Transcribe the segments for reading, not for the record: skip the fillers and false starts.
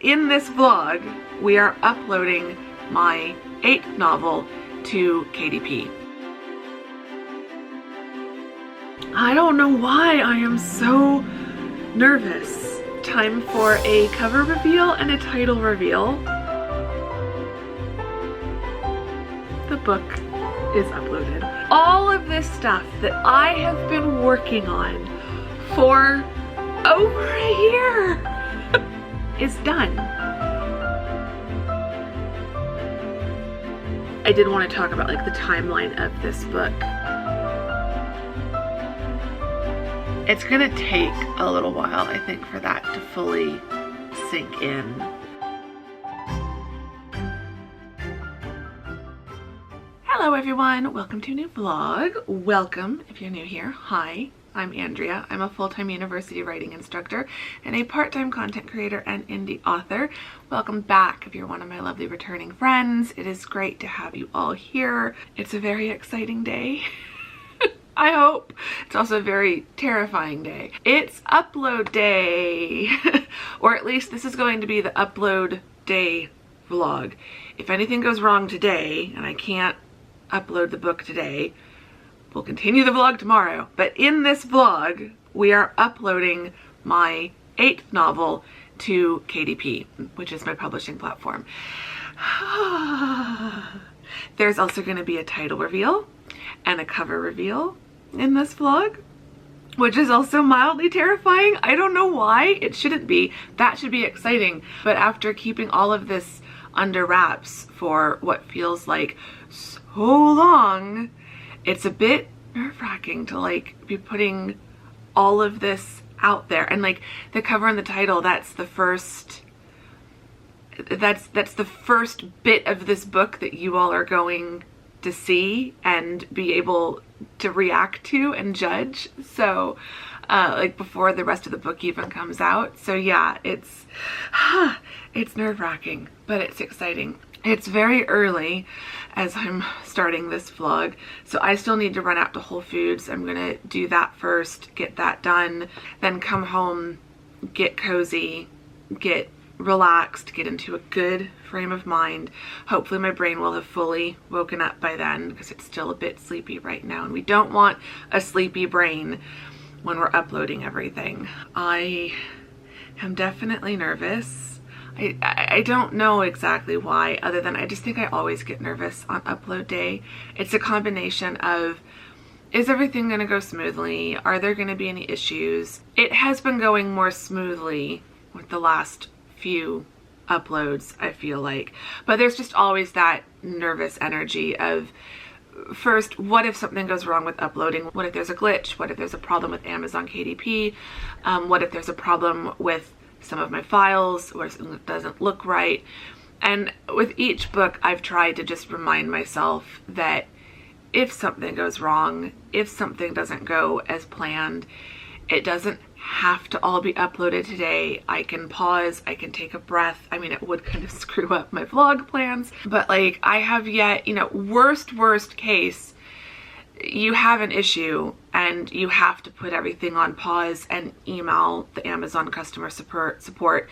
In this vlog, we are uploading my 8th novel to KDP. I don't know why I am so nervous. Time for a cover reveal and a title reveal. The book is uploaded. All of this stuff that I have been working on for over a year is done. I did want to talk about like the timeline of this book. It's gonna take a little while, I think, for that to fully sink in. Hello everyone, welcome to a new vlog. Welcome if you're new here. Hi, I'm Andrea. I'm a full-time university writing instructor and a part-time content creator and indie author. Welcome back if you're one of my lovely returning friends. It is great to have you all here. It's a very exciting day. I hope. It's also a very terrifying day. It's upload day, or at least this is going to be the upload day vlog. If anything goes wrong today and I can't upload the book today, we'll continue the vlog tomorrow. But in this vlog, we are uploading my 8th novel to KDP, which is my publishing platform. There's also going to be a title reveal and a cover reveal in this vlog, which is also mildly terrifying. I don't know why. It shouldn't be. That should be exciting. But after keeping all of this under wraps for what feels like so long, it's a bit nerve-wracking to like be putting all of this out there. And like the cover and the title, that's the first the first bit of this book that you all are going to see and be able to react to and judge. So like before the rest of the book even comes out. So yeah, it's nerve-wracking, but it's exciting. It's very early as I'm starting this vlog, so I still need to run out to Whole Foods. I'm gonna do that first, get that done, then come home, get cozy, get relaxed, get into a good frame of mind. Hopefully my brain will have fully woken up by then because it's still a bit sleepy right now, and we don't want a sleepy brain when we're uploading everything. I am definitely nervous. I don't know exactly why, other than I just think I always get nervous on upload day. It's a combination of, is everything going to go smoothly? Are there going to be any issues? It has been going more smoothly with the last few uploads, I feel like. But there's just always that nervous energy of, first, what if something goes wrong with uploading? What if there's a glitch? What if there's a problem with Amazon KDP? What if there's a problem with some of my files or something that doesn't look right? And with each book, I've tried to just remind myself that if something goes wrong, if something doesn't go as planned, it doesn't have to all be uploaded today. I can pause, I can take a breath. I mean, it would kind of screw up my vlog plans, but like I have yet, you know, worst case, you have an issue and you have to put everything on pause and email the Amazon customer support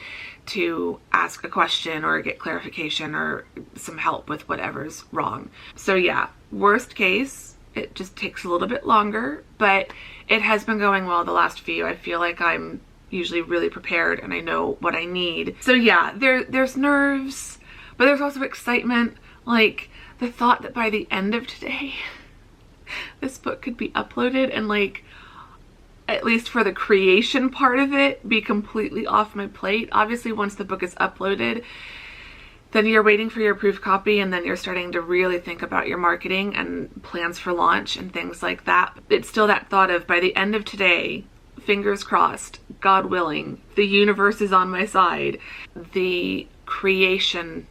to ask a question or get clarification or some help with whatever's wrong. So yeah, worst case, it just takes a little bit longer, but it has been going well the last few. I feel like I'm usually really prepared and I know what I need. So yeah, there's nerves, but there's also excitement. Like the thought that by the end of today, this book could be uploaded and like, at least for the creation part of it, be completely off my plate. Obviously, once the book is uploaded, then you're waiting for your proof copy and then you're starting to really think about your marketing and plans for launch and things like that. It's still that thought of, by the end of today, fingers crossed, God willing, the universe is on my side, the creation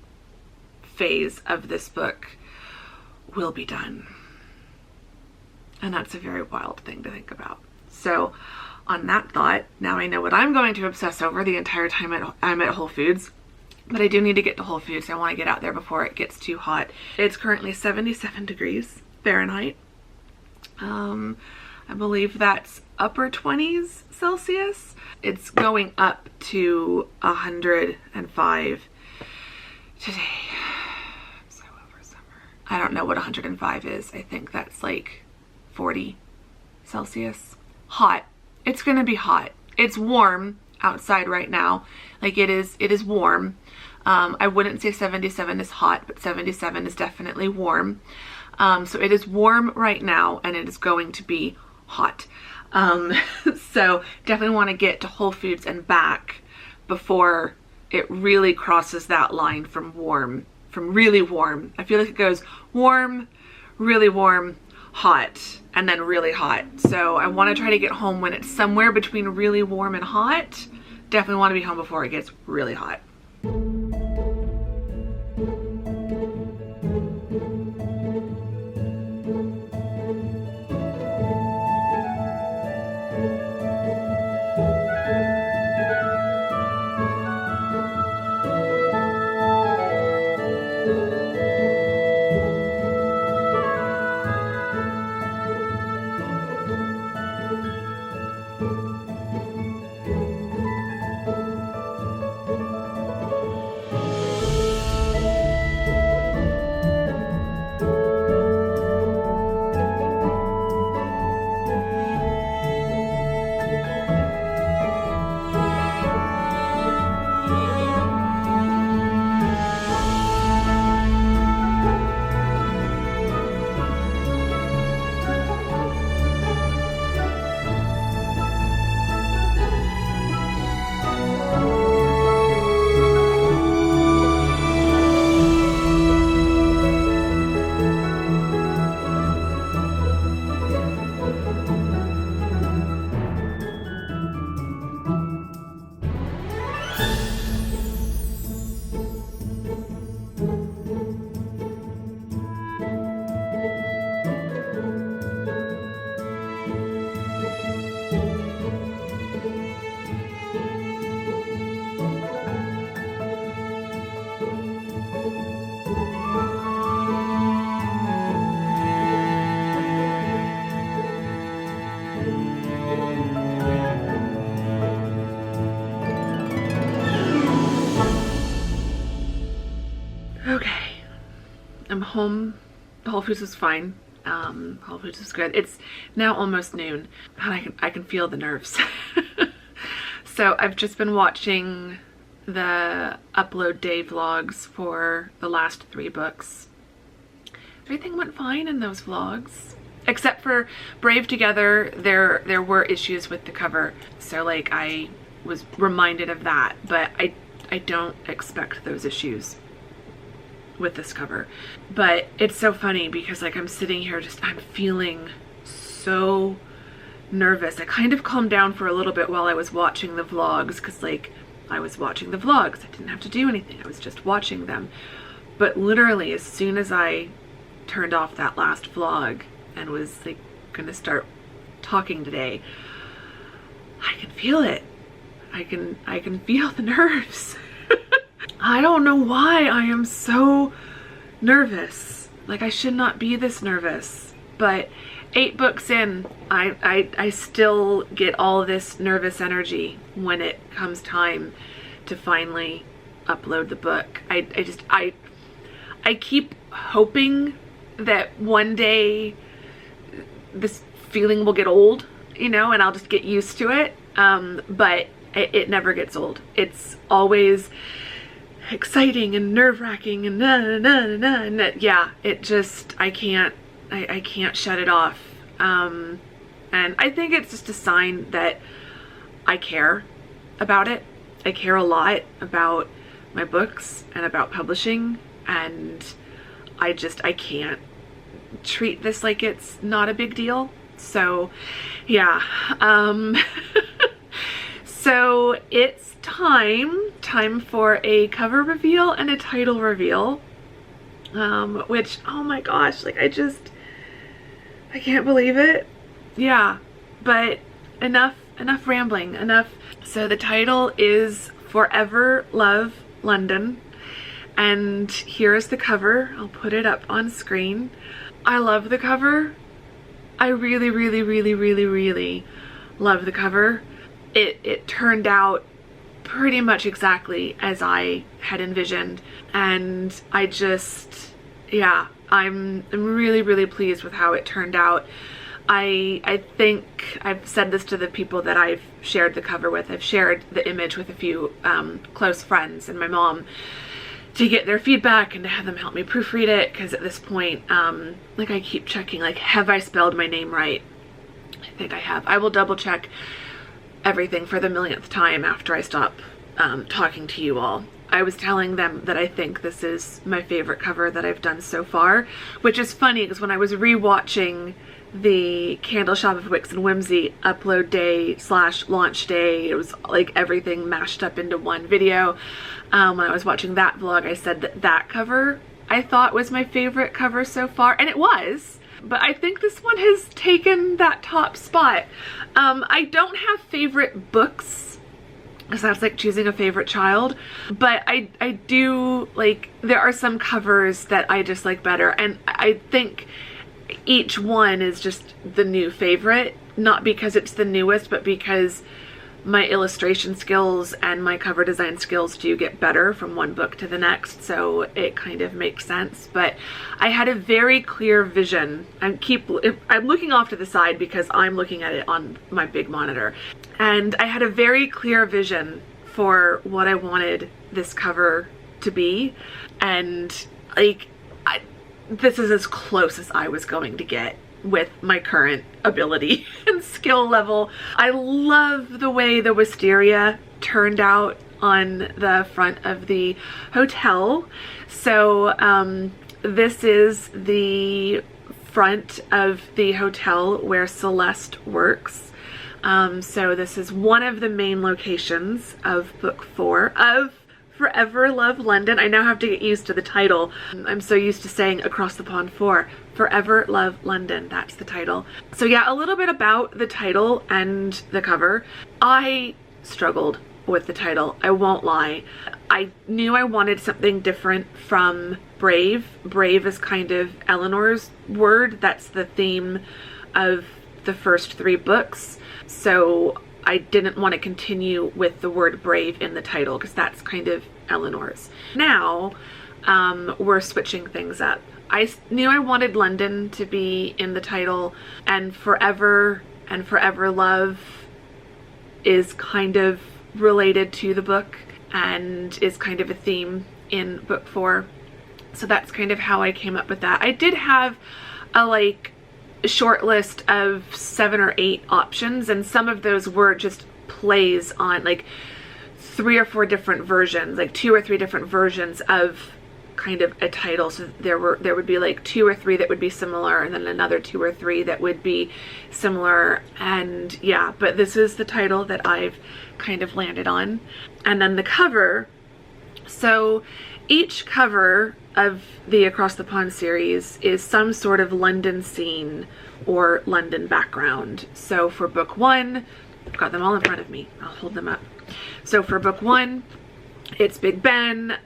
phase of this book will be done. And that's a very wild thing to think about. So on that thought, now I know what I'm going to obsess over the entire time I'm at Whole Foods. But I do need to get to Whole Foods. I want to get out there before it gets too hot. It's currently 77 degrees Fahrenheit. I believe that's upper 20s Celsius. It's going up to 105 today. So over summer. I don't know what 105 is. I think that's like 40 Celsius. Hot. It's gonna be hot. It's warm outside right now. Like it is warm. I wouldn't say 77 is hot, but 77 is definitely warm. So it is warm right now, and it is going to be hot. So definitely want to get to Whole Foods and back before it really crosses that line from warm, from really warm. I feel like it goes warm, really warm, hot, and then really hot. So I want to try to get home when it's somewhere between really warm and hot. Definitely want to be home before it gets really hot. I'm home. Whole Foods was fine. Whole Foods was good. It's now almost noon, and I can feel the nerves. So I've just been watching the upload day vlogs for the last 3 books. Everything went fine in those vlogs, except for Brave Together. There were issues with the cover, so like I was reminded of that, but I don't expect those issues with this cover. But it's so funny because like I'm sitting here I'm feeling so nervous. I kind of calmed down for a little bit while I was watching the vlogs, because like I was watching the vlogs. I didn't have to do anything. I was just watching them. But literally as soon as I turned off that last vlog and was like gonna start talking today, I can feel it. I can feel the nerves. I don't know why I am so nervous. Like I should not be this nervous, but 8 books in, I still get all this nervous energy when it comes time to finally upload the book. I keep hoping that one day this feeling will get old, you know, and I'll just get used to it. But it never gets old. It's always exciting and nerve-wracking and yeah, it just, I can't shut it off. And I think it's just a sign that I care about it. I care a lot about my books and about publishing, and I can't treat this like it's not a big deal. So yeah, so it's time for a cover reveal and a title reveal, which, oh my gosh, like I can't believe it. Yeah, but enough rambling, enough. So the title is Forever Love London, and here is the cover. I'll put it up on screen. I love the cover. I really love the cover. It turned out pretty much exactly as I had envisioned, and I just, yeah, I'm really, really pleased with how it turned out. I think I've said this to the people that I've shared the cover with. I've shared the image with a few close friends and my mom to get their feedback and to have them help me proofread it, because at this point, like, I keep checking, like, have I spelled my name right? I think I have. I will double check everything for the millionth time after I stop talking to you all. I was telling them that I think this is my favorite cover that I've done so far, which is funny because when I was rewatching the Candle Shop of Wicks and Whimsy upload day / launch day, it was like everything mashed up into one video. When I was watching that vlog, I said that that cover I thought was my favorite cover so far, and it was. But I think this one has taken that top spot. I don't have favorite books, because that's like choosing a favorite child, but I do, like, there are some covers that I just like better, and I think each one is just the new favorite, not because it's the newest, but because my illustration skills and my cover design skills do get better from one book to the next, so it kind of makes sense. But I had a very clear vision. I'm looking off to the side because I'm looking at it on my big monitor, and I had a very clear vision for what I wanted this cover to be, and like, this is as close as I was going to get with my current ability and skill level. I love the way the wisteria turned out on the front of the hotel. So this is the front of the hotel where Celeste works. So this is one of the main locations of book 4 of Forever Love London. I now have to get used to the title. I'm so used to saying Across the Pond 4. Forever Love London, that's the title. So yeah, a little bit about the title and the cover. I struggled with the title, I won't lie. I knew I wanted something different from Brave. Brave is kind of Eleanor's word. That's the theme of the first 3 books. So I didn't want to continue with the word brave in the title because that's kind of Eleanor's. Now, we're switching things up. I knew I wanted London to be in the title, and Forever and Forever Love is kind of related to the book and is kind of a theme in book 4. So that's kind of how I came up with that. I did have a short list of 7 or 8 options, and some of those were just plays on like 3 or 4 different versions, like 2 or 3 different versions of kind of a title. So there would be like 2 or 3 that would be similar, and then another 2 or 3 that would be similar. And yeah, but this is the title that I've kind of landed on. And then the cover. So each cover of the Across the Pond series is some sort of London scene or London background. So for book 1, I've got them all in front of me. I'll hold them up. So for book 1, it's Big Ben,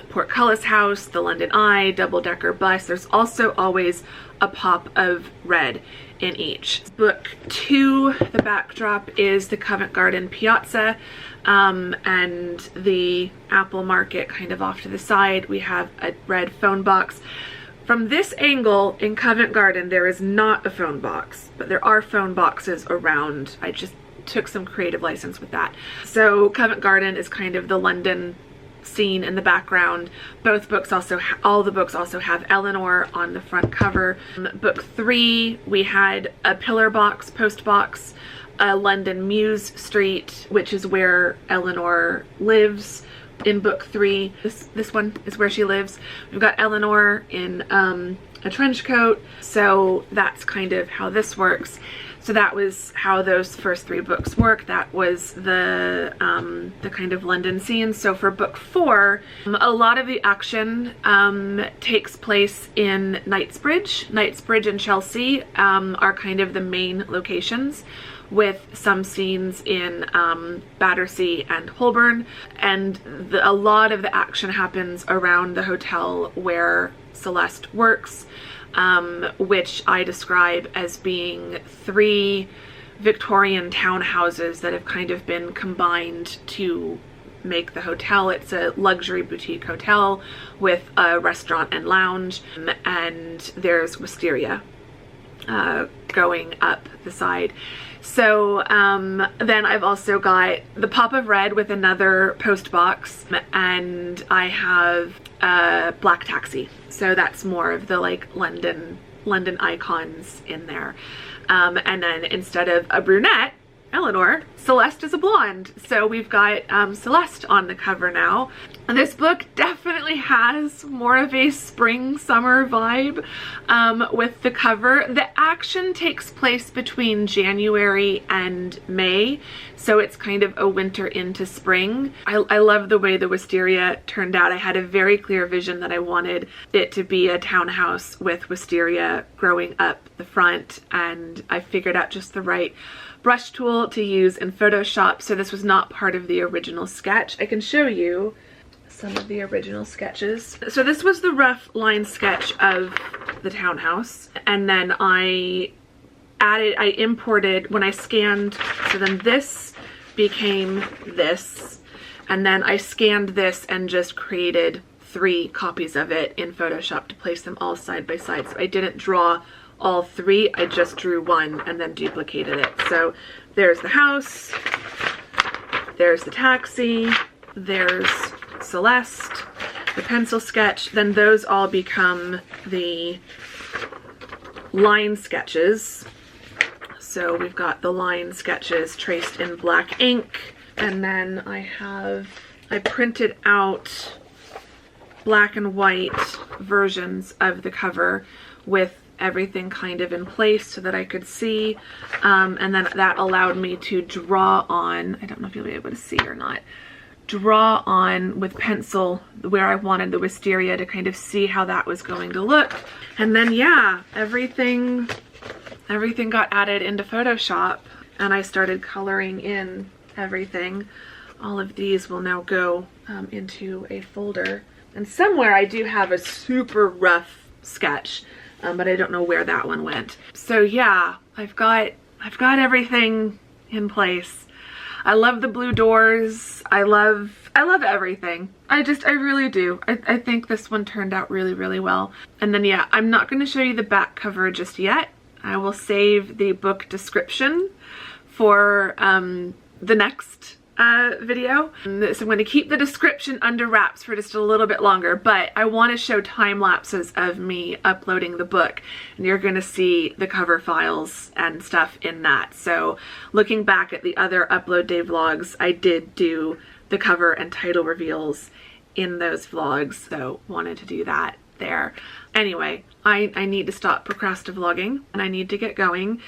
Portcullis House, the London Eye, double-decker bus. There's also always a pop of red in each. Book 2, the backdrop is the Covent Garden Piazza, and the Apple Market kind of off to the side. We have a red phone box. From this angle in Covent Garden, there is not a phone box, but there are phone boxes around. I just took some creative license with that. So Covent Garden is kind of the London scene in the background. Both books also, all the books also have Eleanor on the front cover. Book 3, we had a pillar box, post box, London Muse Street, which is where Eleanor lives in book 3. This one is where she lives. We've got Eleanor in a trench coat. So that's kind of how this works. So that was how those first 3 books work. That was the kind of London scene. So for book 4, a lot of the action takes place in Knightsbridge. Knightsbridge and Chelsea are kind of the main locations, with some scenes in Battersea and Holborn. And a lot of the action happens around the hotel where Celeste works. Which I describe as being 3 Victorian townhouses that have kind of been combined to make the hotel. It's a luxury boutique hotel with a restaurant and lounge, and there's wisteria going up the side. So then I've also got the Pop of Red with another post box, and I have a Black Taxi. So that's more of the like London icons in there. And then instead of a brunette, Eleanor, Celeste is a blonde. So we've got Celeste on the cover now. And this book definitely has more of a spring summer vibe with the cover. The action takes place between January and May, so it's kind of a winter into spring. I love the way the wisteria turned out. I had a very clear vision that I wanted it to be a townhouse with wisteria growing up the front, and I figured out just the right brush tool to use in Photoshop. So this was not part of the original sketch. I can show you some of the original sketches. So this was the rough line sketch of the townhouse, and then I imported when I scanned, so then this became this, and then I scanned this and just created 3 copies of it in Photoshop to place them all side by side. So I didn't draw all 3, I just drew 1 and then duplicated it. So there's the house, there's the taxi, there's Celeste, the pencil sketch, then those all become the line sketches. So we've got the line sketches traced in black ink, and then I printed out black and white versions of the cover with everything kind of in place so that I could see, and then that allowed me to draw on, I don't know if you'll be able to see or not, draw on with pencil where I wanted the wisteria to kind of see how that was going to look. And then yeah, everything got added into Photoshop, and I started coloring in everything. All of these will now go into a folder, and somewhere I do have a super rough sketch, but I don't know where that one went. So yeah, I've got everything in place. I love the blue doors. I love everything. I really do. I think this one turned out really, really well. And then yeah, I'm not going to show you the back cover just yet. I will save the book description for the next video. So I'm going to keep the description under wraps for just a little bit longer, but I want to show time lapses of me uploading the book, and you're going to see the cover files and stuff in that. So looking back at the other upload day vlogs, I did do the cover and title reveals in those vlogs, so wanted to do that there. Anyway, I need to stop procrastinating and I need to get going.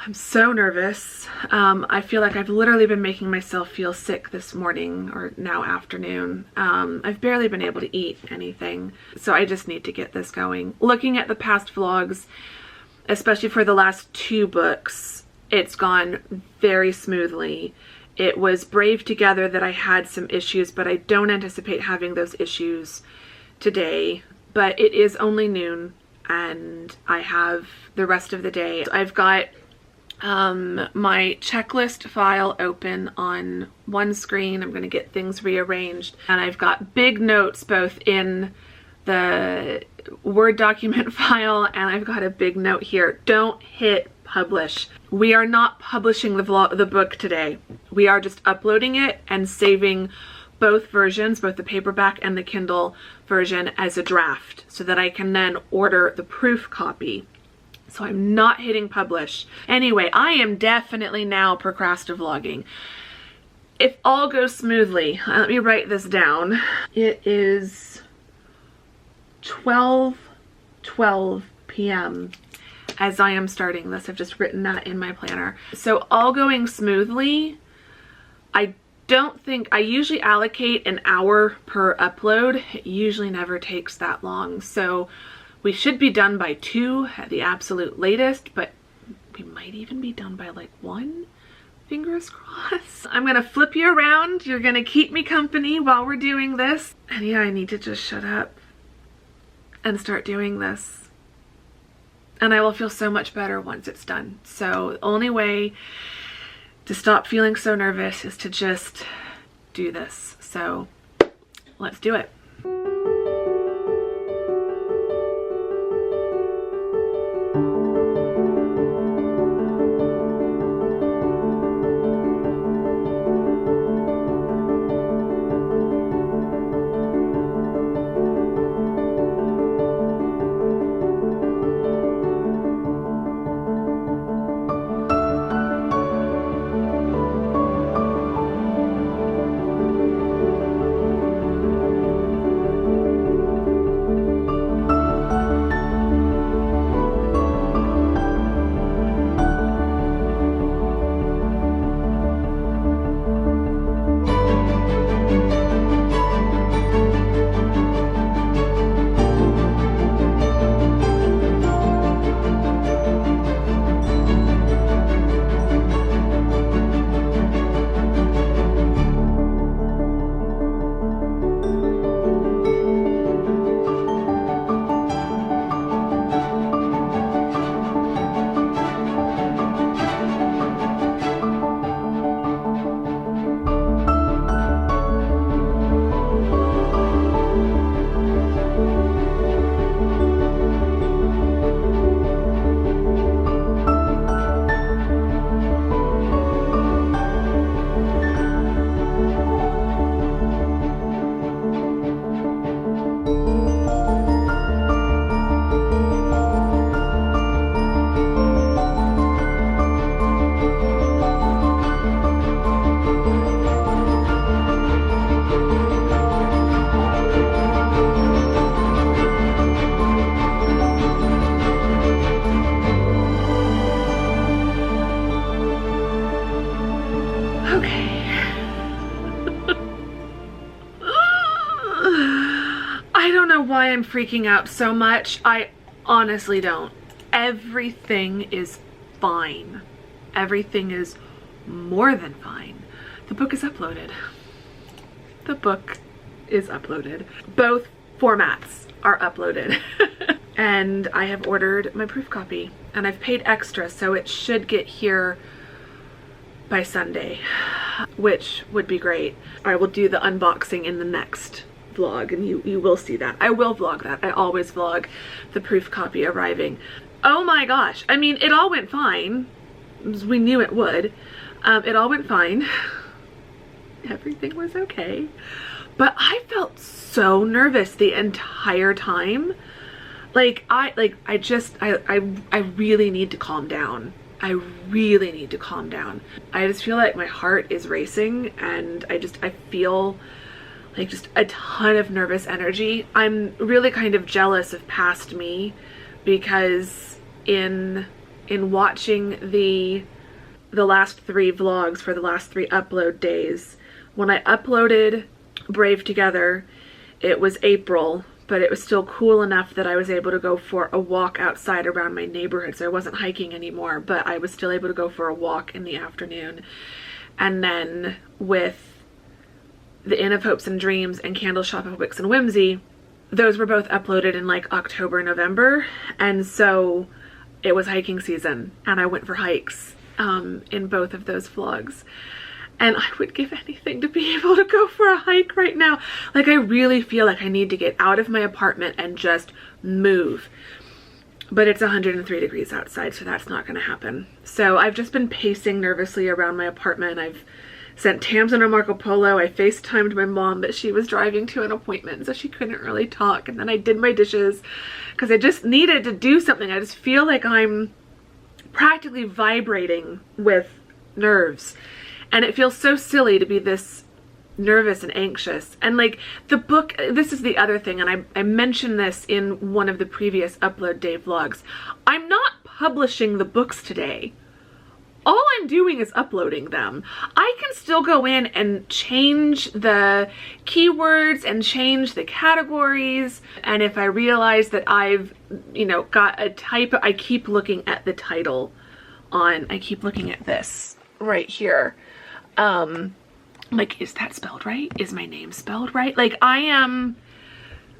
I'm so nervous. I feel like I've literally been making myself feel sick this morning, or now afternoon. I've barely been able to eat anything, so I just need to get this going. Looking at the past vlogs, especially for the last 2 books, it's gone very smoothly. It was Brave Together that I had some issues, but I don't anticipate having those issues today. But it is only noon, and I have the rest of the day. I've got my checklist file open on one screen. I'm going to get things rearranged, and I've got big notes both in the Word document file, and I've got a big note here. Don't hit publish. We are not publishing the book today. We are just uploading it and saving both versions, both the paperback and the Kindle version, as a draft so that I can then order the proof copy. So I'm not hitting publish. Anyway, I am definitely now procrastinating. If all goes smoothly, let me write this down. It is 12:12 p.m. as I am starting this. I've just written that in my planner. So all going smoothly, I usually allocate an hour per upload. It usually never takes that long. So we should be done by 2 at the absolute latest, but we might even be done by like 1. Fingers crossed. I'm gonna flip you around. You're gonna keep me company while we're doing this. And yeah, I need to just shut up and start doing this. and I will feel so much better once it's done. So the only way to stop feeling so nervous is to just do this. So let's do it. Why I'm freaking out so much. I honestly don't. Everything is fine. Everything is more than fine. The book is uploaded. The book is uploaded. Both formats are uploaded. And I have ordered my proof copy and I've paid extra, so it should get here by Sunday, which would be great. I will do the unboxing in the next vlog, and you will see that. I will vlog that. I always vlog the proof copy arriving. Oh my gosh. I mean, it all went fine. We knew it would. It all went fine. Everything was okay. But I felt so nervous the entire time. I really need to calm down. I really need to calm down. I just feel like my heart is racing, and I feel like just a ton of nervous energy. I'm really kind of jealous of past me, because in watching the last 3 vlogs for the last 3 upload days, when I uploaded Brave Together, it was April, but it was still cool enough that I was able to go for a walk outside around my neighborhood. So I wasn't hiking anymore, but I was still able to go for a walk in the afternoon. And then with The Inn of Hopes and Dreams and Candle Shop of Wicks and Whimsy, those were both uploaded in like October, November. And so it was hiking season, and I went for hikes in both of those vlogs. And I would give anything to be able to go for a hike right now. Like, I really feel like I need to get out of my apartment and just move. But it's 103 degrees outside, so that's not gonna happen. So I've just been pacing nervously around my apartment. I've sent Tamsin or Marco Polo. I FaceTimed my mom, but she was driving to an appointment, so she couldn't really talk. And then I did my dishes because I just needed to do something. I just feel like I'm practically vibrating with nerves. And it feels so silly to be this nervous and anxious. And like the book, this is the other thing, and I mentioned this in one of the previous upload day vlogs. I'm not publishing the books today. All I'm doing is uploading them. I can still go in and change the keywords and change the categories. And if I realize that I've, got a typo, I keep looking at the title I keep looking at this right here. Like, is that spelled right? Is my name spelled right? Like, I am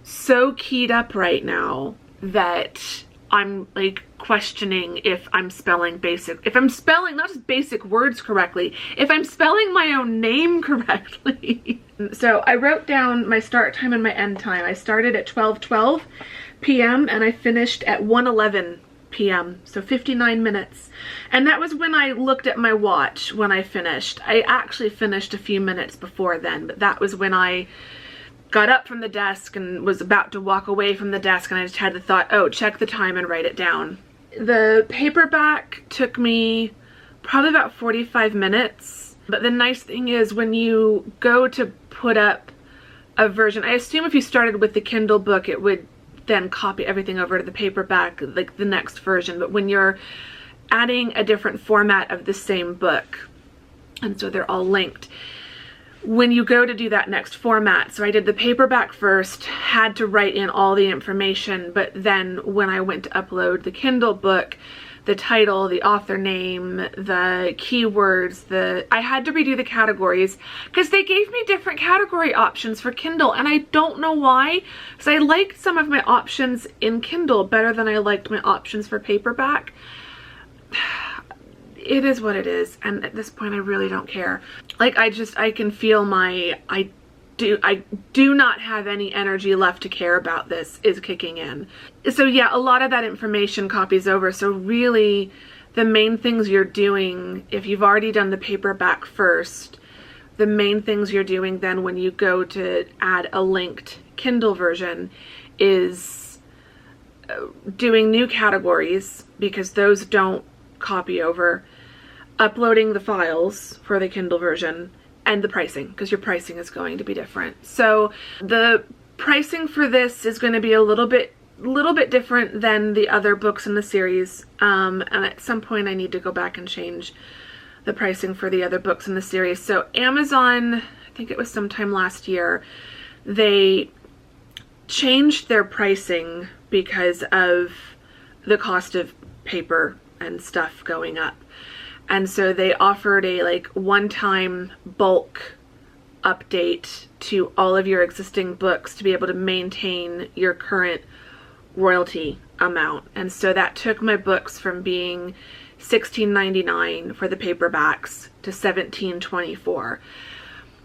so keyed up right now that I'm like questioning if I'm spelling if I'm spelling not just basic words correctly, if I'm spelling my own name correctly. So I wrote down my start time and my end time. I started at 12:12 p.m. and I finished at 1:11 p.m. so 59 minutes. And that was when I looked at my watch when I finished. I actually finished a few minutes before then, but that was when I got up from the desk and was about to walk away from the desk, and I just had the thought, oh, check the time and write it down. The paperback took me probably about 45 minutes, but the nice thing is when you go to put up a version, I assume if you started with the Kindle book, it would then copy everything over to the paperback, like the next version, but when you're adding a different format of the same book, and so they're all linked, when you go to do that next format, so I did the paperback first, had to write in all the information, but then when I went to upload the Kindle book, the title, the author name, the keywords, I had to redo the categories because they gave me different category options for Kindle, and I don't know why, because I liked some of my options in Kindle better than I liked my options for paperback. It is what it is, and at this point I really don't care. Like, I can feel I do not have any energy left to care about this is kicking in. So yeah, a lot of that information copies over. So really the main things you're doing, if you've already done the paperback first, the main things you're doing then when you go to add a linked Kindle version is doing new categories, because those don't copy over, uploading the files for the Kindle version, and the pricing, because your pricing is going to be different. So the pricing for this is going to be a little bit different than the other books in the series, and at some point I need to go back and change the pricing for the other books in the series. So Amazon, I think it was sometime last year, they changed their pricing because of the cost of paper and stuff going up. And so they offered a like one-time bulk update to all of your existing books to be able to maintain your current royalty amount. And so that took my books from being $16.99 for the paperbacks to $17.24.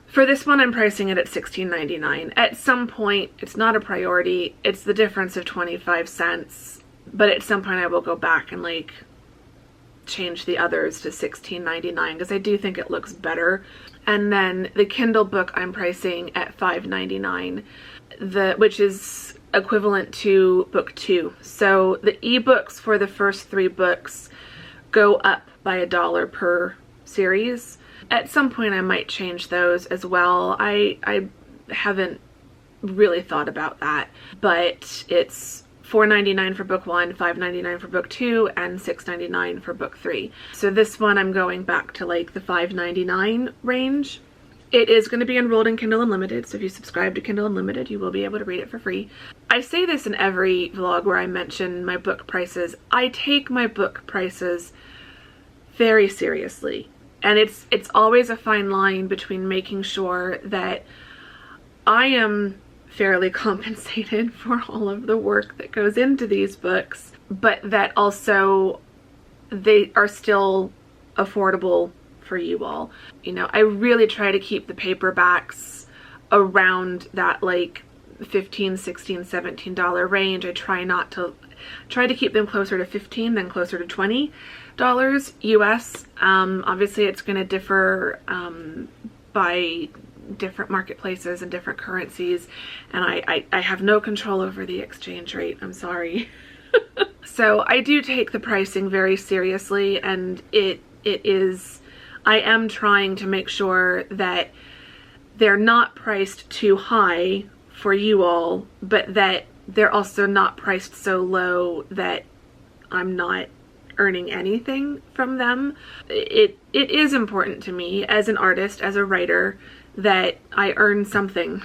For this one, I'm pricing it at $16.99. At some point, it's not a priority. It's the difference of 25 cents. But at some point I will go back and like change the others to $16.99 because I do think it looks better. And then the Kindle book I'm pricing at $5.99, which is equivalent to book 2. So the ebooks for the first 3 books go up by $1 per series. At some point I might change those as well. I haven't really thought about that, but it's $4.99 for book 1, $5.99 for book 2, and $6.99 for book 3. So this one I'm going back to like the $5.99 range. It is going to be enrolled in Kindle Unlimited, so if you subscribe to Kindle Unlimited, you will be able to read it for free. I say this in every vlog where I mention my book prices. I take my book prices very seriously, and it's always a fine line between making sure that I am fairly compensated for all of the work that goes into these books, but that also they are still affordable for you all. You know, I really try to keep the paperbacks around that like $15, $16, $17 range. I try to keep them closer to $15 than closer to $20 US. Obviously it's going to differ by different marketplaces and different currencies, and I have no control over the exchange rate. I'm sorry. So I do take the pricing very seriously, and I am trying to make sure that they're not priced too high for you all, but that they're also not priced so low that I'm not earning anything from them. It is important to me as an artist, as a writer, that I earn something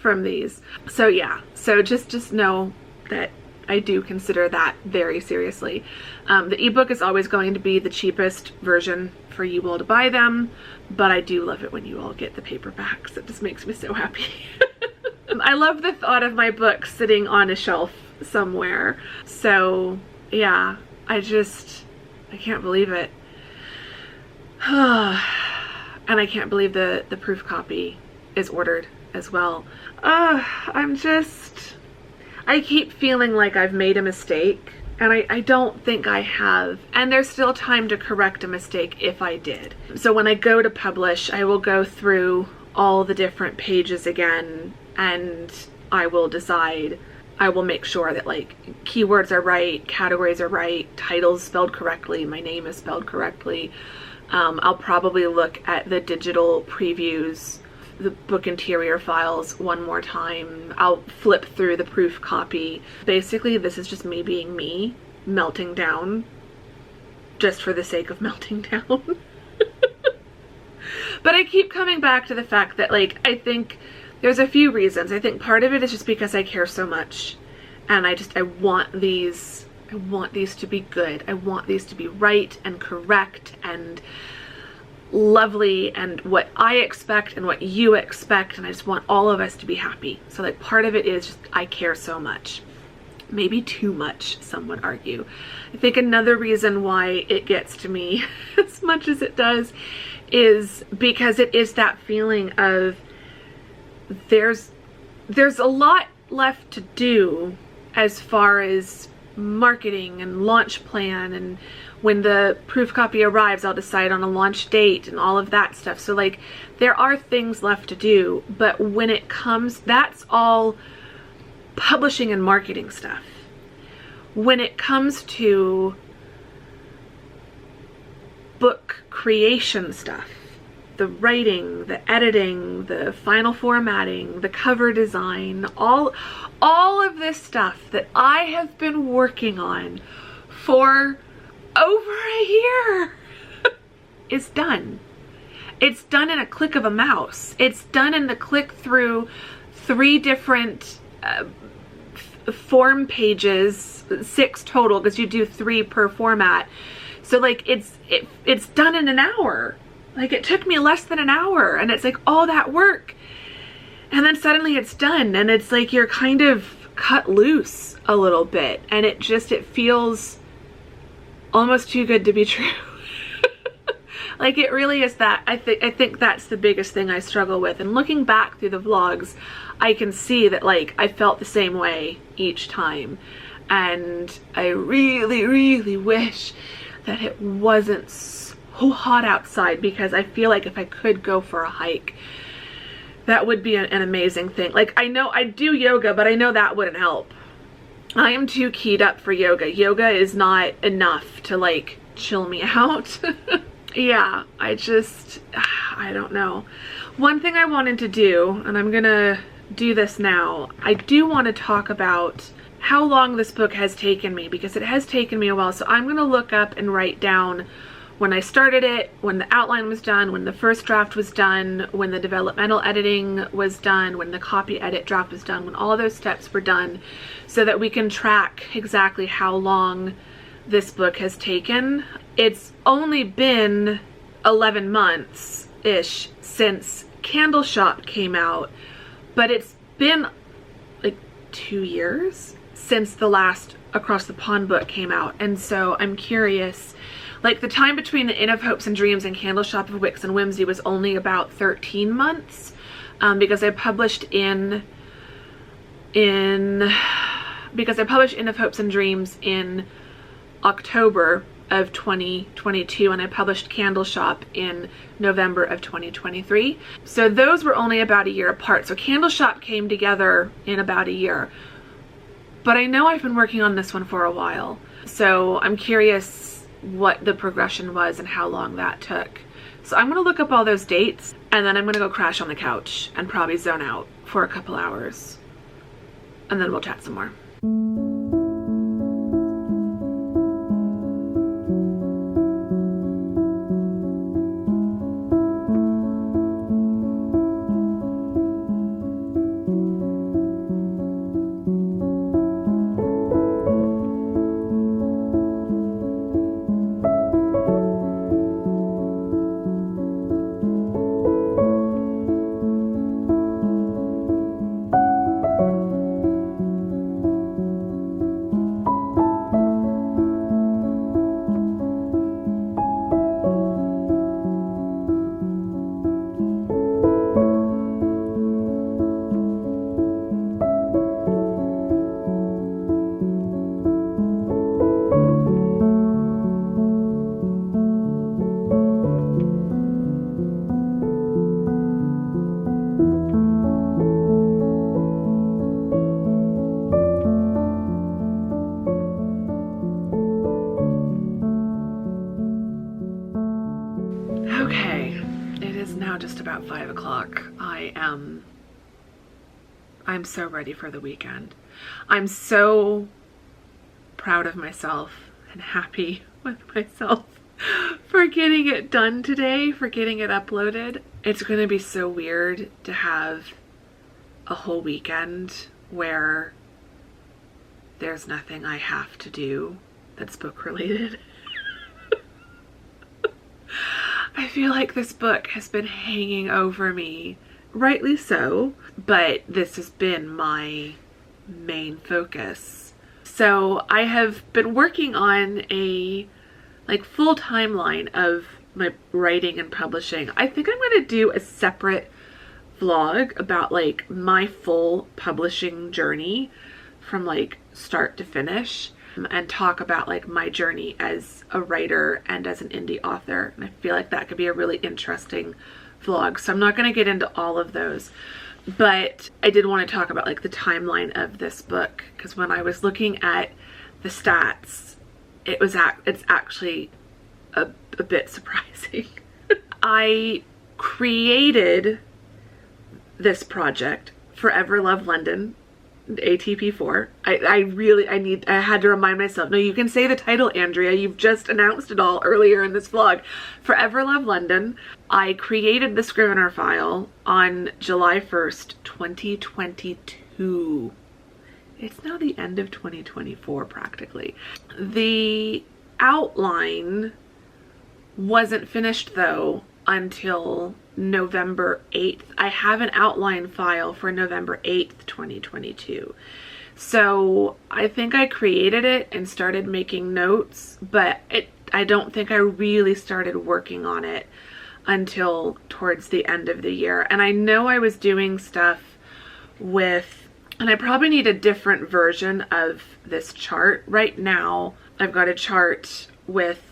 from these. So yeah, so just know that I do consider that very seriously. The ebook is always going to be the cheapest version for you all to buy them, but I do love it when you all get the paperbacks. It just makes me so happy. I love the thought of my book sitting on a shelf somewhere. So yeah, I can't believe it. And I can't believe the proof copy is ordered as well. I keep feeling like I've made a mistake, and I don't think I have. And there's still time to correct a mistake if I did. So when I go to publish, I will go through all the different pages again, and I will decide, I will make sure that like keywords are right, categories are right, titles spelled correctly, my name is spelled correctly. I'll probably look at the digital previews, the book interior files one more time. I'll flip through the proof copy. Basically, this is just me being me, melting down just for the sake of melting down. But I keep coming back to the fact that, like, I think there's a few reasons. I think part of it is just because I care so much, and I want these to be good. I want these to be right and correct and lovely and what I expect and what you expect, and I just want all of us to be happy. So like part of it is just I care so much. Maybe too much, some would argue. I think another reason why it gets to me as much as it does is because it is that feeling of there's a lot left to do as far as marketing and launch plan, and when the proof copy arrives I'll decide on a launch date and all of that stuff. So like there are things left to do, but when it comes, that's all publishing and marketing stuff. When it comes to book creation stuff, the writing, the editing, the final formatting, the cover design, all of this stuff that I have been working on for over a year is done. It's done in a click of a mouse. It's done in the click through 3 different form pages, 6 total, because you do 3 per format. So like it's done in an hour. Like it took me less than an hour, and it's like all that work, and then suddenly it's done, and it's like you're kind of cut loose a little bit, and it feels almost too good to be true. Like it really is that. I think that's the biggest thing I struggle with, and looking back through the vlogs I can see that like I felt the same way each time, and I really wish that it wasn't so hot outside, because I feel like if I could go for a hike, that would be an amazing thing. Like I know I do yoga, but I know that wouldn't help. I am too keyed up for yoga. Yoga is not enough to like chill me out. Yeah, I don't know. One thing I wanted to do, and I'm gonna do this now, I do want to talk about how long this book has taken me, because it has taken me a while. So I'm gonna look up and write down when I started it, when the outline was done, when the first draft was done, when the developmental editing was done, when the copy edit draft was done, when all of those steps were done, so that we can track exactly how long this book has taken. It's only been 11 months-ish since Candle Shop came out, but it's been like 2 years since the last Across the Pond book came out. And so I'm curious, like the time between The Inn of Hopes and Dreams and Candle Shop of Wicks and Whimsy was only about 13 months, because I published Inn of Hopes and Dreams in October of 2022, and I published Candle Shop in November of 2023. So those were only about a year apart. So Candle Shop came together in about a year. But I know I've been working on this one for a while. So I'm curious what the progression was and how long that took. So I'm gonna look up all those dates, and then I'm gonna go crash on the couch and probably zone out for a couple hours. And then we'll chat some more. now just about 5 o'clock. I'm so ready for the weekend. I'm so proud of myself and happy with myself for getting it done today, for getting it uploaded. It's going to be so weird to have a whole weekend where there's nothing I have to do that's book related. I feel like this book has been hanging over me, rightly so, but this has been my main focus. So I have been working on a full timeline of my writing and publishing. I think I'm going to do a separate vlog about my full publishing journey from start to finish, and talk about my journey as a writer and as an indie author. And I feel like that could be a really interesting vlog. So I'm not going to get into all of those, but I did want to talk about the timeline of this book, because when I was looking at the stats, it's actually a bit surprising. I created this project, Forever Love London, ATP4. I had to remind myself, no, you can say the title, Andrea. You've just announced it all earlier in this vlog. Forever Love London. I created the Scrivener file on July 1st, 2022. It's now the end of 2024 practically. The outline wasn't finished though until November 8th. I have an outline file for November 8th, 2022. So I think I created it and started making notes, but I don't think I really started working on it until towards the end of the year. And I know I was doing stuff with, and I probably need a different version of this chart. Right now, I've got a chart with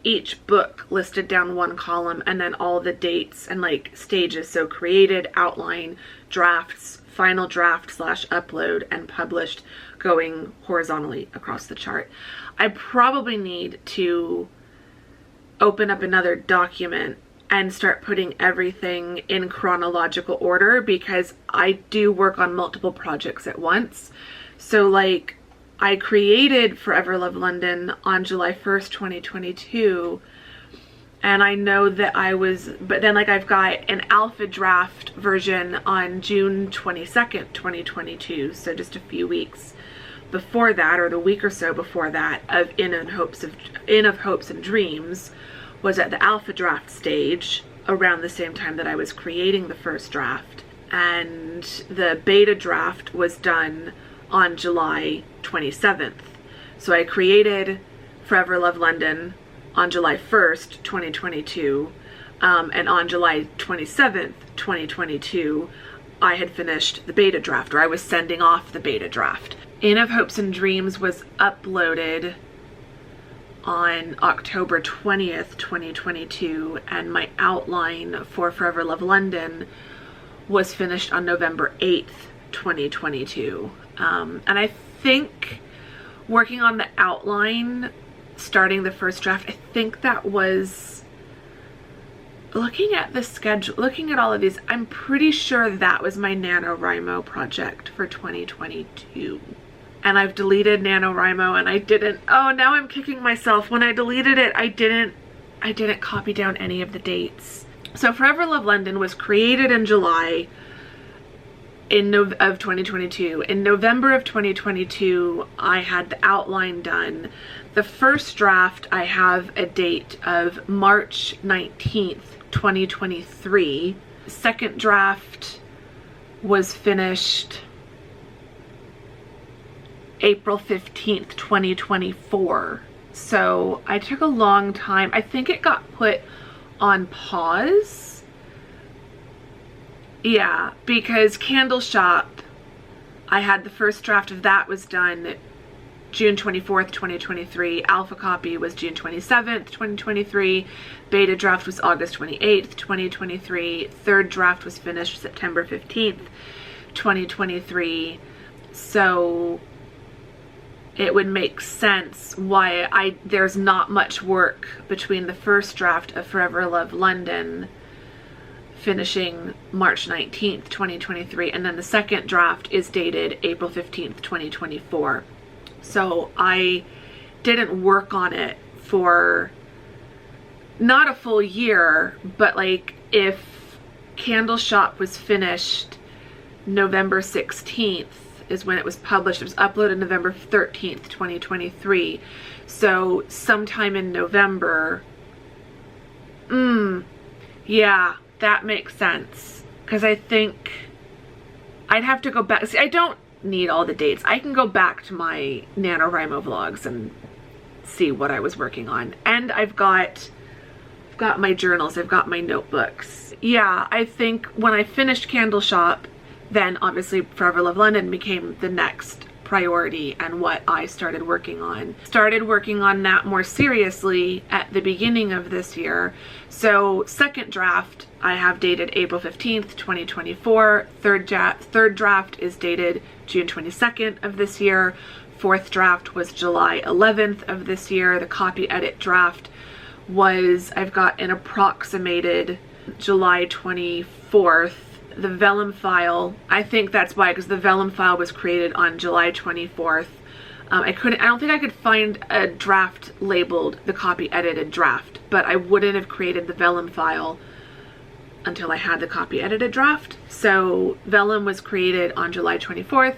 each book listed down one column and then all the dates and stages. So created, outline, drafts, final draft / upload, and published, going horizontally across the chart. I probably need to open up another document and start putting everything in chronological order, because I do work on multiple projects at once. So I created Forever Love London on July 1st, 2022, and I know that but then I've got an alpha draft version on June 22nd, 2022, so just a few weeks before that, or the week or so before that, of Inn of Hopes and Dreams was at the alpha draft stage around the same time that I was creating the first draft, and the beta draft was done on July 27th. So I created Forever Love London on July 1st, 2022, and on July 27th, 2022, I had finished the beta draft, or I was sending off the beta draft. Inn of Hopes and Dreams was uploaded on October 20th, 2022, and my outline for Forever Love London was finished on November 8th, 2022. And I think working on the outline, starting the first draft, I think that was, looking at the schedule, looking at all of these, I'm pretty sure that was my NaNoWriMo project for 2022. And I've deleted NaNoWriMo, and I didn't, oh, now I'm kicking myself. When I deleted it, I didn't copy down any of the dates. So Forever Love London was created in July of 2022. In November of 2022, I had the outline done. The first draft, I have a date of March 19th, 2023. Second draft was finished April 15th, 2024. So I took a long time. I think it got put on pause. Yeah, because Candle Shop, I had the first draft of that was done June 24th, 2023. Alpha copy was June 27th, 2023. Beta draft was August 28th, 2023. Third draft was finished September 15th, 2023. So it would make sense why there's not much work between the first draft of Forever Love London finishing March 19th, 2023. And then the second draft is dated April 15th, 2024. So I didn't work on it for not a full year, but like if Candle Shop was finished November 16th is when it was published. It was uploaded November 13th, 2023. So sometime in November. Yeah, that makes sense. Because I think I'd have to go back. See, I don't need all the dates. I can go back to my NaNoWriMo vlogs and see what I was working on. And I've got my journals. I've got my notebooks. Yeah, I think when I finished Candle Shop, then obviously Forever Love London became the next priority and what I started working on. Started working on that more seriously at the beginning of this year. So second draft I have dated April 15th, 2024. Third draft is dated June 22nd of this year. Fourth draft was July 11th of this year. The copy edit draft was, I've got an approximated July 24th. The vellum file, I think that's why, because the vellum file was created on July 24th. I don't think I could find a draft labeled the copy edited draft, but I wouldn't have created the vellum file until I had the copy edited draft. So vellum was created on July 24th.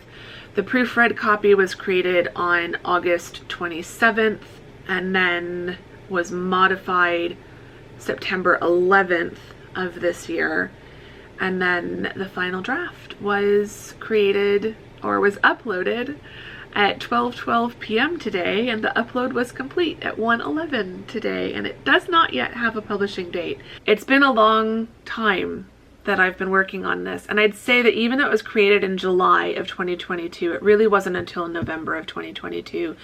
The proofread copy was created on August 27th and then was modified September 11th of this year. And then the final draft was created or was uploaded at 12:12 p.m. today, and the upload was complete at 1:11 today, and it does not yet have a publishing date. It's been a long time that I've been working on this, and I'd say that even though it was created in July of 2022, it really wasn't until November of 2022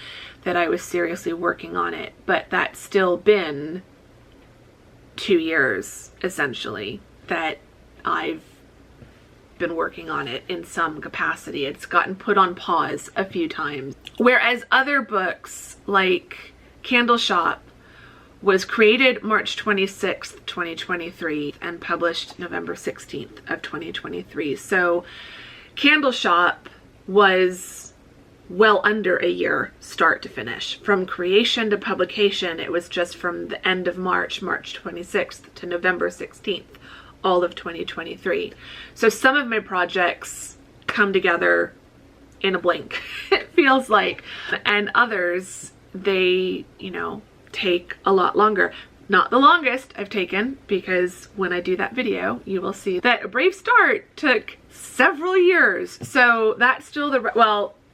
that I was seriously working on it. But that's still been 2 years, essentially, that I've been working on it in some capacity. It's gotten put on pause a few times. Whereas other books like Candle Shop was created March 26th, 2023 and published November 16th of 2023. So Candle Shop was well under a year start to finish. From creation to publication, it was just from the end of March 26th to November 16th. All of 2023. So some of my projects come together in a blink, it feels like, and others, they, take a lot longer. Not the longest I've taken, because when I do that video, you will see that A Brave Start took several years. So that's still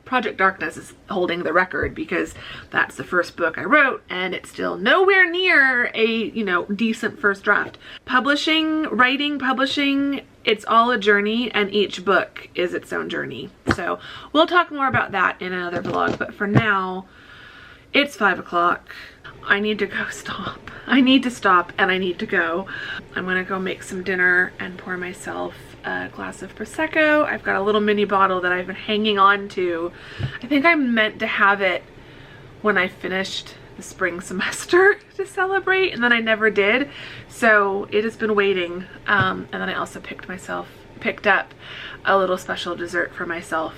Project Darkness is holding the record because that's the first book I wrote, and it's still nowhere near a, decent first draft. Writing, publishing, it's all a journey, and each book is its own journey. So we'll talk more about that in another vlog, but for now, it's 5 o'clock. I need to go stop. I need to stop and I need to go. I'm gonna go make some dinner and pour myself a glass of Prosecco. I've got a little mini bottle that I've been hanging on to. I think I meant to have it when I finished the spring semester to celebrate, and then I never did. So it has been waiting. And then I also picked up a little special dessert for myself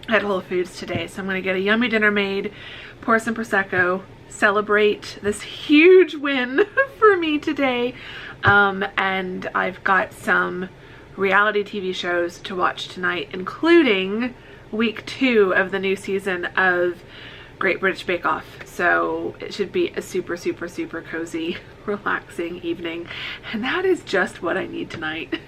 at Whole Foods today. So I'm gonna get a yummy dinner made, pour some Prosecco, celebrate this huge win for me today. And I've got some reality TV shows to watch tonight, including week 2 of the new season of Great British Bake Off. So it should be a super, super, super cozy, relaxing evening. And that is just what I need tonight.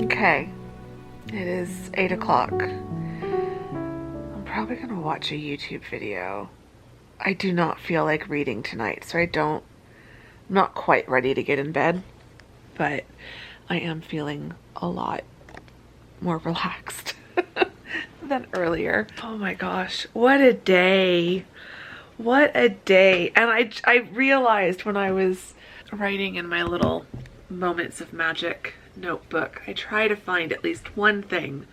Okay, it is 8 o'clock. I'm probably gonna watch a YouTube video. I do not feel like reading tonight, so I'm not quite ready to get in bed, but I am feeling a lot more relaxed than earlier. Oh my gosh, what a day. What a day. And I realized when I was writing in my little moments of magic notebook, I try to find at least one thing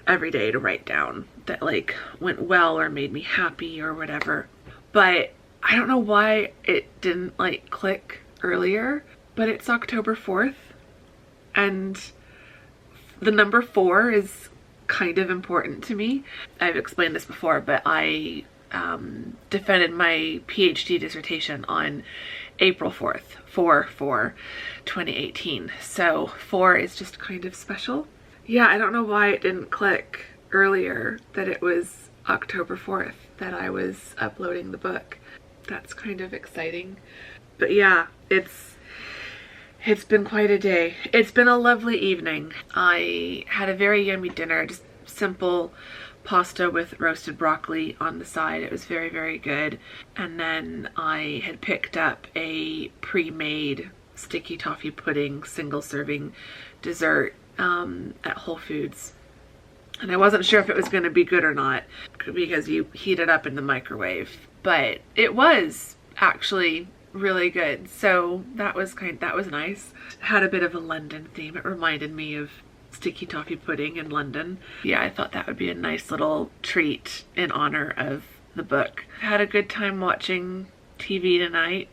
every day to write down that like went well or made me happy or whatever. But I don't know why it didn't like click earlier, but it's October 4th and the number 4 is kind of important to me. I've explained this before, but I defended my PhD dissertation on April 4th, 4/4/2018. So 4 is just kind of special. Yeah, I don't know why it didn't click earlier that it was October 4th that I was uploading the book. That's kind of exciting. But yeah, it's been quite a day. It's been a lovely evening. I had a very yummy dinner, just simple pasta with roasted broccoli on the side. It was very, very good. And then I had picked up a pre-made sticky toffee pudding single serving dessert at Whole Foods. And I wasn't sure if it was going to be good or not because you heat it up in the microwave, but it was actually really good. So that was nice. Had a bit of a London theme. It reminded me of sticky toffee pudding in London. Yeah, I thought that would be a nice little treat in honor of the book. Had a good time watching TV tonight.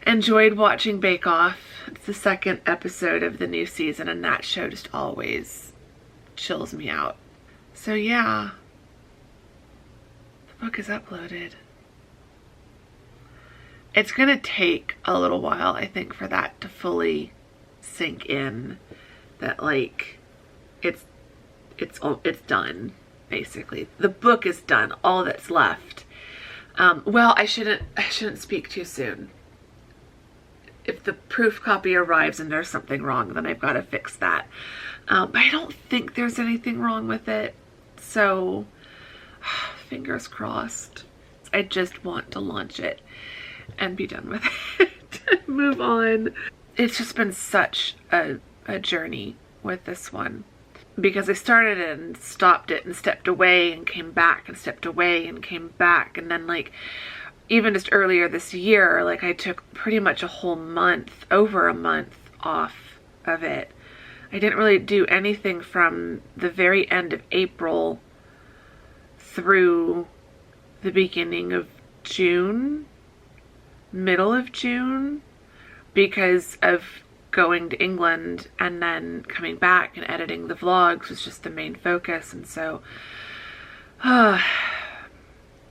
Enjoyed watching Bake Off. It's the 2nd episode of the new season and that show just always chills me out. So yeah, the book is uploaded. It's gonna take a little while, I think, for that to fully sink in. That like, it's done, basically. The book is done. All that's left. Well, I shouldn't speak too soon. If the proof copy arrives and there's something wrong, then I've got to fix that. But I don't think there's anything wrong with it. So, fingers crossed. I just want to launch it and be done with it. Move on. It's just been such a journey with this one because I started it and stopped it and stepped away and came back and stepped away and came back, and then like even just earlier this year, like I took pretty much a whole month, over a month off of it. I didn't really do anything from the very end of April through the beginning of June, middle of June, because of going to England and then coming back and editing the vlogs was just the main focus. And so,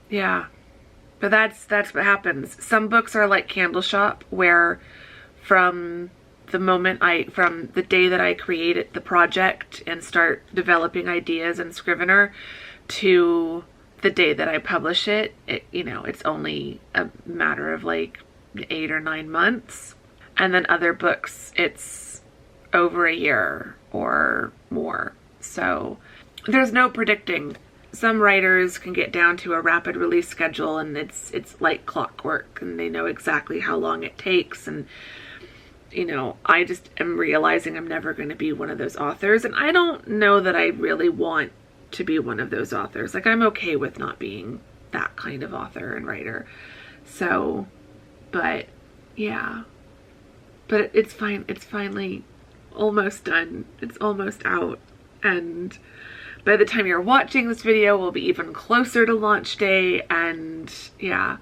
yeah, but that's what happens. Some books are like Candle Shop, where from the day that I created the project and start developing ideas in Scrivener to the day that I publish it, you know, it's only a matter of like 8 or 9 months. And then other books, it's over a year or more. So there's no predicting. Some writers can get down to a rapid release schedule and it's like clockwork and they know exactly how long it takes. And, you know, I just am realizing I'm never going to be one of those authors. And I don't know that I really want to be one of those authors. Like, I'm okay with not being that kind of author and writer. So, but yeah. But it's fine. It's finally almost done. It's almost out. And by the time you're watching this video, we'll be even closer to launch day. And yeah,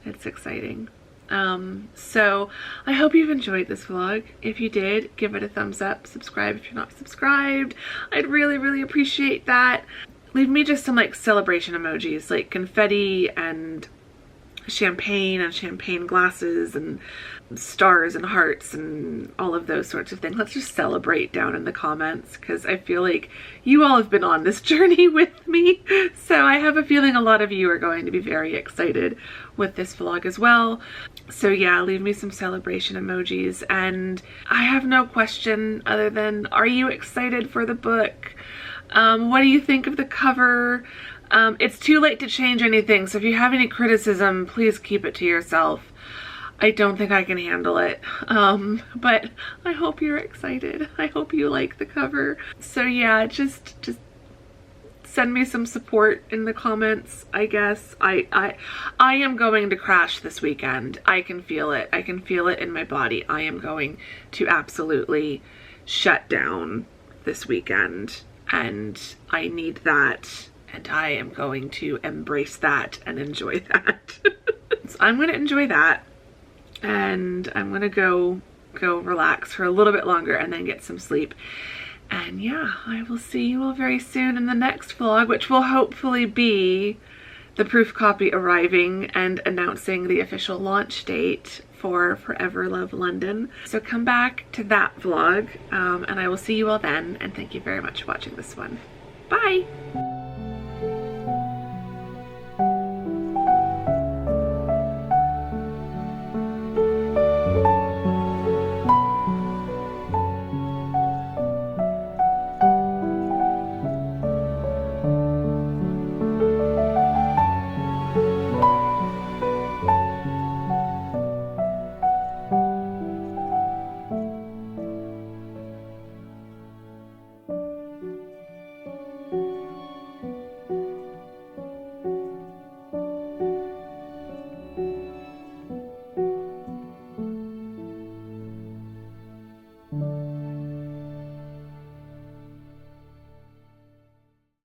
it's exciting. So I hope you've enjoyed this vlog. If you did, give it a thumbs up. Subscribe if you're not subscribed. I'd really, really appreciate that. Leave me just some like celebration emojis, like confetti and champagne and champagne glasses and stars and hearts and all of those sorts of things. Let's just celebrate down in the comments, because I feel like you all have been on this journey with me. So I have a feeling a lot of you are going to be very excited with this vlog as well. So yeah, leave me some celebration emojis. And I have no question other than, are you excited for the book? What do you think of the cover? It's too late to change anything, so if you have any criticism, please keep it to yourself. I don't think I can handle it, but I hope you're excited. I hope you like the cover. So yeah, just send me some support in the comments, I guess. I am going to crash this weekend. I can feel it. I can feel it in my body. I am going to absolutely shut down this weekend, and I need that. And I am going to embrace that and enjoy that. So I'm going to enjoy that, and I'm going to go relax for a little bit longer and then get some sleep. And yeah, I will see you all very soon in the next vlog, which will hopefully be the proof copy arriving and announcing the official launch date for Forever Love London. So come back to that vlog, and I will see you all then, and thank you very much for watching this one. Bye!